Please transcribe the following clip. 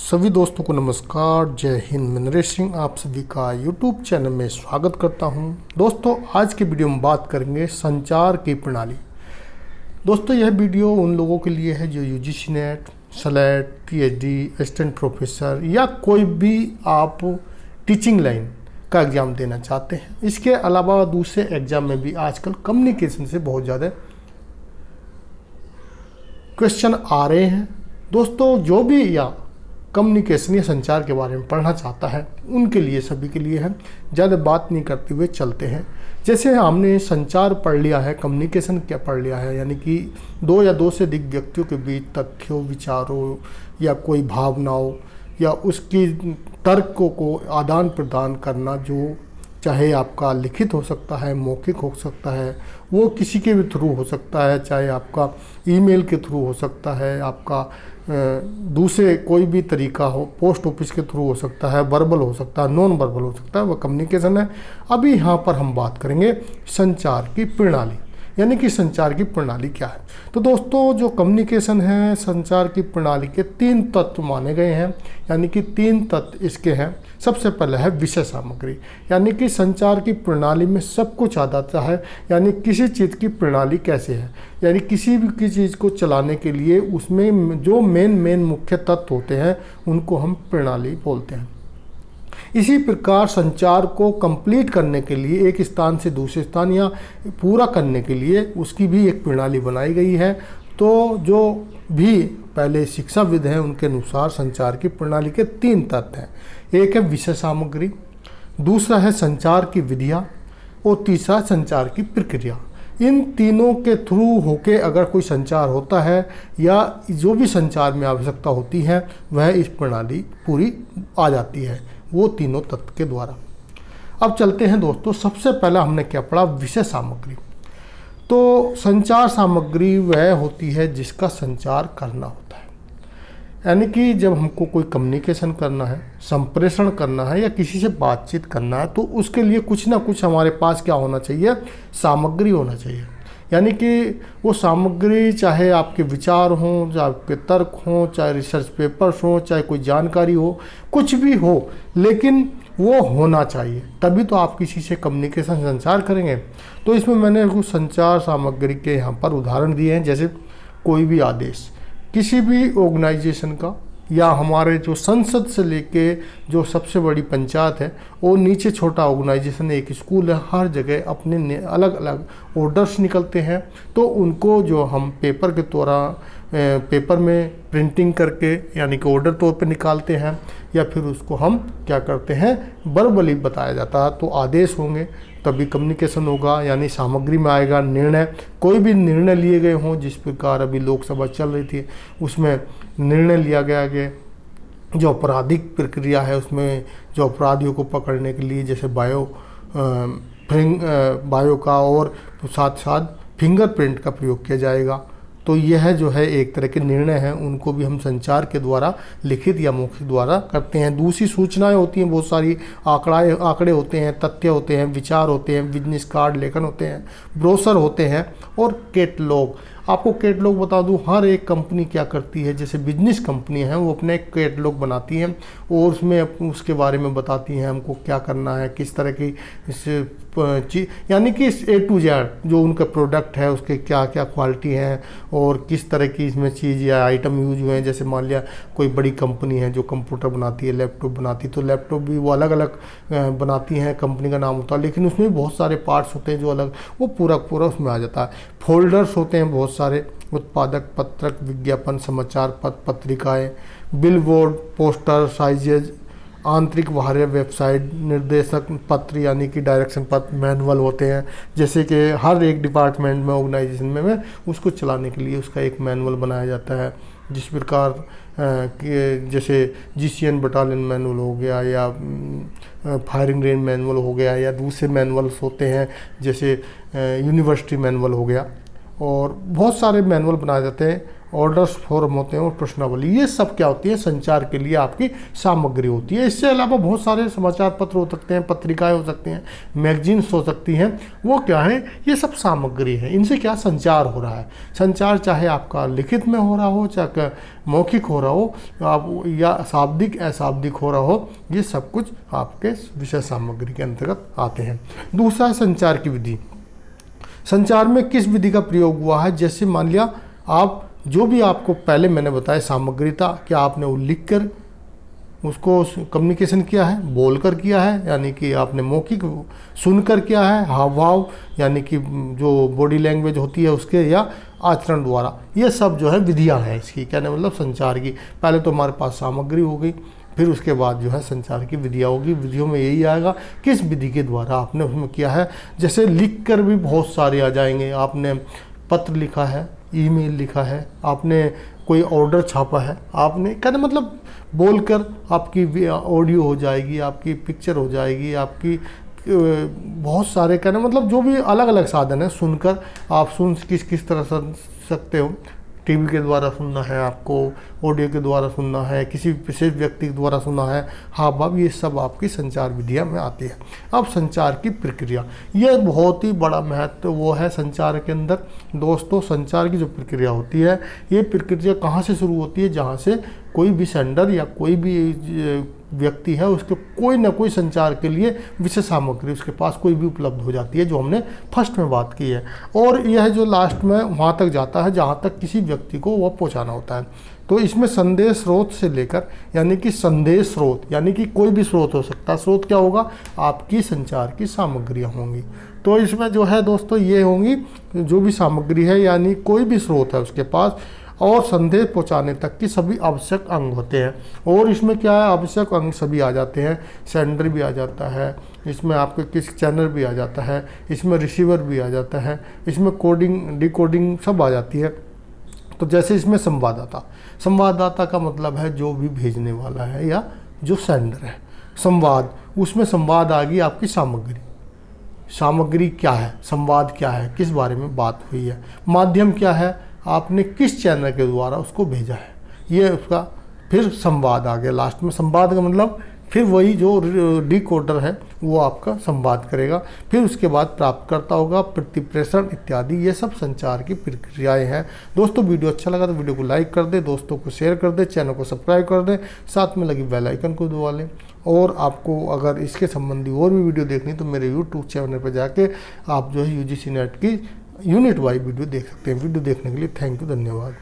सभी दोस्तों को नमस्कार, जय हिंद। मैं नरेश सिंह आप सभी का यूट्यूब चैनल में स्वागत करता हूं। दोस्तों, आज के वीडियो में बात करेंगे संचार की प्रणाली। दोस्तों, यह वीडियो उन लोगों के लिए है जो UGC net, slate, PhD, assistant professor या कोई भी आप टीचिंग लाइन का एग्ज़ाम देना चाहते हैं। इसके अलावा दूसरे एग्ज़ाम में भी आजकल कम्युनिकेशन से बहुत ज़्यादा क्वेश्चन आ रहे हैं। दोस्तों, जो भी या कम्युनिकेशन या संचार के बारे में पढ़ना चाहता है उनके लिए, सभी के लिए है। ज़्यादा बात नहीं करते हुए चलते हैं। जैसे हमने संचार पढ़ लिया है, कम्युनिकेशन क्या पढ़ लिया है, यानी कि दो या दो से अधिक व्यक्तियों के बीच तथ्यों, विचारों या कोई भावनाओं या उसकी तर्कों को आदान प्रदान करना, जो चाहे आपका लिखित हो सकता है, मौखिक हो सकता है, वो किसी के भी थ्रू हो सकता है, चाहे आपका ईमेल के थ्रू हो सकता है, आपका दूसरे कोई भी तरीका हो, पोस्ट ऑफिस के थ्रू हो सकता है, वर्बल हो सकता है, नॉन वर्बल हो सकता है, वह कम्युनिकेशन है। अभी यहाँ पर हम बात करेंगे संचार की प्रणाली, यानी कि संचार की प्रणाली क्या है। तो दोस्तों, जो कम्युनिकेशन है, संचार की प्रणाली के 3 तत्व माने गए हैं, यानी कि 3 तत्व इसके हैं। सबसे पहले है विषय सामग्री, यानी कि संचार की प्रणाली में सब कुछ आ जाता है, यानी किसी चीज़ की प्रणाली कैसे है, यानी किसी भी चीज़ को चलाने के लिए उसमें जो मेन मुख्य तत्व होते हैं उनको हम प्रणाली बोलते हैं। इसी प्रकार संचार को कंप्लीट करने के लिए, एक स्थान से दूसरे स्थान या पूरा करने के लिए उसकी भी एक प्रणाली बनाई गई है। तो जो भी पहले शिक्षाविद हैं उनके अनुसार संचार की प्रणाली के 3 तत्व हैं। एक है विषय सामग्री, दूसरा है संचार की विधियाँ और तीसरा संचार की प्रक्रिया। इन तीनों के थ्रू होके अगर कोई संचार होता है या जो भी संचार में आवश्यकता होती है वह इस प्रणाली पूरी आ जाती है, वो तीनों तत्व के द्वारा। अब चलते हैं दोस्तों, सबसे पहला हमने क्या पढ़ा, विषय सामग्री। तो संचार सामग्री वह होती है जिसका संचार करना होता है, यानी कि जब हमको कोई कम्युनिकेशन करना है, संप्रेषण करना है या किसी से बातचीत करना है, तो उसके लिए कुछ ना कुछ हमारे पास क्या होना चाहिए, सामग्री होना चाहिए। यानी कि वो सामग्री चाहे आपके विचार हों, चाहे आपके तर्क हों, चाहे रिसर्च पेपर्स हों, चाहे कोई जानकारी हो, कुछ भी हो, लेकिन वो होना चाहिए, तभी तो आप किसी से कम्युनिकेशन संचार करेंगे। तो इसमें मैंने कुछ संचार सामग्री के यहाँ पर उदाहरण दिए हैं। जैसे कोई भी आदेश किसी भी ऑर्गेनाइजेशन का, या हमारे जो संसद से लेके जो सबसे बड़ी पंचायत है और नीचे छोटा ऑर्गेनाइजेशन, एक स्कूल है, हर जगह अपने अलग अलग ऑर्डर्स निकलते हैं। तो उनको जो हम पेपर के द्वारा पेपर में प्रिंटिंग करके, यानी कि ऑर्डर तौर पे निकालते हैं, या फिर उसको हम क्या करते हैं, वर्बली बताया जाता है। तो आदेश होंगे तभी कम्युनिकेशन होगा, यानी सामग्री में आएगा निर्णय। कोई भी निर्णय लिए गए हों, जिस प्रकार अभी लोकसभा चल रही थी उसमें निर्णय लिया गया कि जो आपराधिक प्रक्रिया है उसमें जो अपराधियों को पकड़ने के लिए जैसे बायो का और साथ साथ फिंगरप्रिंट का प्रयोग किया जाएगा। तो यह जो है एक तरह के निर्णय हैं, उनको भी हम संचार के द्वारा, लिखित या मौखिक द्वारा करते हैं। दूसरी सूचनाएं होती हैं, बहुत सारी आंकड़े होते हैं, तथ्य होते हैं, विचार होते हैं, बिजनेस कार्ड लेखन होते हैं, ब्रोशर होते हैं और कैटलॉग। आपको कैटलॉग बता दूं, हर एक कंपनी क्या करती है, जैसे बिजनेस कंपनी है वो अपने एक कैटलॉग बनाती हैं और उसमें उसके बारे में बताती हैं हमको क्या करना है, किस तरह की इस चीज़, यानी कि A to Z जो उनका प्रोडक्ट है उसके क्या क्या क्वालिटी हैं और किस तरह की इसमें चीज़ या आइटम यूज हुए हैं। जैसे मान लिया कोई बड़ी कंपनी है जो कंप्यूटर बनाती है, लैपटॉप बनाती है, तो लैपटॉप भी वो अलग अलग बनाती हैं, कंपनी का नाम होता है, लेकिन उसमें भी बहुत सारे पार्ट्स होते हैं जो अलग, वो पूरा उसमें आ जाता है। फोल्डर्स होते हैं बहुत सारे, उत्पादक पत्रक, विज्ञापन, समाचार पत्र, पत्रिकाएँ, बिलबोर्ड, पोस्टर, साइजेज, आंतरिक बाहरी वेबसाइट, निर्देशक पत्र यानी कि डायरेक्शन पत्र, मैनुअल होते हैं। जैसे कि हर एक डिपार्टमेंट में, ऑर्गेनाइजेशन में उसको चलाने के लिए उसका एक मैनुअल बनाया जाता है। जिस प्रकार कि जैसे GCN बटालियन मैनुअल हो गया या फायरिंग रेंज मैनुअल हो गया, या दूसरे मैनुअल्स होते हैं जैसे यूनिवर्सिटी मैनुअल हो गया, और बहुत सारे मैनुअल बनाए जाते हैं। ऑर्डर्स फॉर्म होते हैं और प्रश्नावली, ये सब क्या होती है, संचार के लिए आपकी सामग्री होती है। इससे अलावा बहुत सारे समाचार पत्र हो सकते हैं, पत्रिकाएं हो सकती हैं, मैगजीन्स हो सकती हैं, वो क्या है, ये सब सामग्री है। इनसे क्या संचार हो रहा है। संचार चाहे आपका लिखित में हो रहा हो, चाहे मौखिक हो रहा हो, आप या शाब्दिक अशाब्दिक हो रहा हो, ये सब कुछ आपके विषय सामग्री के अंतर्गत आते हैं। दूसरा, संचार की विधि। संचार में किस विधि का प्रयोग हुआ है। जैसे मान लिया आप जो भी आपको पहले मैंने बताया सामग्री था, क्या आपने वो लिख कर उसको कम्युनिकेशन किया है, बोलकर किया है यानी कि आपने मौखिक सुनकर किया है, हाव भाव यानी कि जो बॉडी लैंग्वेज होती है उसके, या आचरण द्वारा, ये सब जो है विधियां हैं इसकी, कहने मतलब संचार की। पहले तो हमारे पास सामग्री हो गई, फिर उसके बाद जो है संचार की विधियाँ होगी। विधियों में यही आएगा किस विधि के द्वारा आपने उसमें किया है। जैसे लिख कर भी बहुत सारे आ जाएंगे, आपने पत्र लिखा है, ईमेल लिखा है, आपने कोई ऑर्डर छापा है, आपने कहने मतलब बोलकर आपकी ऑडियो हो जाएगी, आपकी पिक्चर हो जाएगी, आपकी बहुत सारे कहने मतलब जो भी अलग अलग साधन है, सुनकर आप सुन किस तरह सुन सकते हो। टीवी के द्वारा सुनना है आपको, ऑडियो के द्वारा सुनना है, किसी विशेष व्यक्ति के द्वारा सुनना है, हाव भाव, ये सब आपकी संचार विधियाँ में आती है। अब संचार की प्रक्रिया, ये बहुत ही बड़ा महत्व वो है संचार के अंदर। दोस्तों, संचार की जो प्रक्रिया होती है, ये प्रक्रिया कहाँ से शुरू होती है, जहाँ से कोई भी सेंडर या कोई भी व्यक्ति है उसके कोई ना कोई संचार के लिए विशेष सामग्री उसके पास कोई भी उपलब्ध हो जाती है, जो हमने फर्स्ट में बात की है। और यह जो लास्ट में वहाँ तक जाता है जहाँ तक किसी व्यक्ति को वह पहुँचाना होता है। तो इसमें संदेश स्रोत से लेकर यानी कि संदेश स्रोत यानी कि कोई भी स्रोत हो सकता है। स्रोत क्या होगा, आपकी संचार की सामग्रियाँ होंगी। तो इसमें जो है दोस्तों ये होंगी जो भी सामग्री है, यानी कोई भी स्रोत है उसके पास, और संदेश पहुंचाने तक की सभी आवश्यक अंग होते हैं। और इसमें क्या है, आवश्यक अंग सभी आ जाते हैं। सेंडर भी आ जाता है, इसमें आपके किस चैनल भी आ जाता है, इसमें रिसीवर भी आ जाता है, इसमें कोडिंग डिकोडिंग सब आ जाती है। तो जैसे इसमें संवाददाता, संवाददाता का मतलब है जो भी भेजने वाला है या जो सेंडर है। संवाद, उसमें संवाद आ गई आपकी सामग्री। सामग्री क्या है, संवाद क्या है, किस बारे में बात हुई है। माध्यम क्या है, आपने किस चैनल के द्वारा उसको भेजा है, ये उसका फिर संवाद आ गया। लास्ट में संवाद का मतलब फिर वही जो डिकोडर है वो आपका संवाद करेगा। फिर उसके बाद प्राप्तकर्ता होगा, प्रतिप्रेषण इत्यादि, ये सब संचार की प्रक्रियाएं हैं। दोस्तों, वीडियो अच्छा लगा तो वीडियो को लाइक कर दे, दोस्तों को शेयर कर दे, चैनल को सब्सक्राइब कर दे, साथ में लगी बेल आइकन को दबा लें। और आपको अगर इसके संबंधी और भी वीडियो देखनी तो मेरे यूट्यूब चैनल पर जाके आप जो है UGC नेट की यूनिट वाइज वीडियो देख सकते हैं। वीडियो देखने के लिए थैंक यू, धन्यवाद।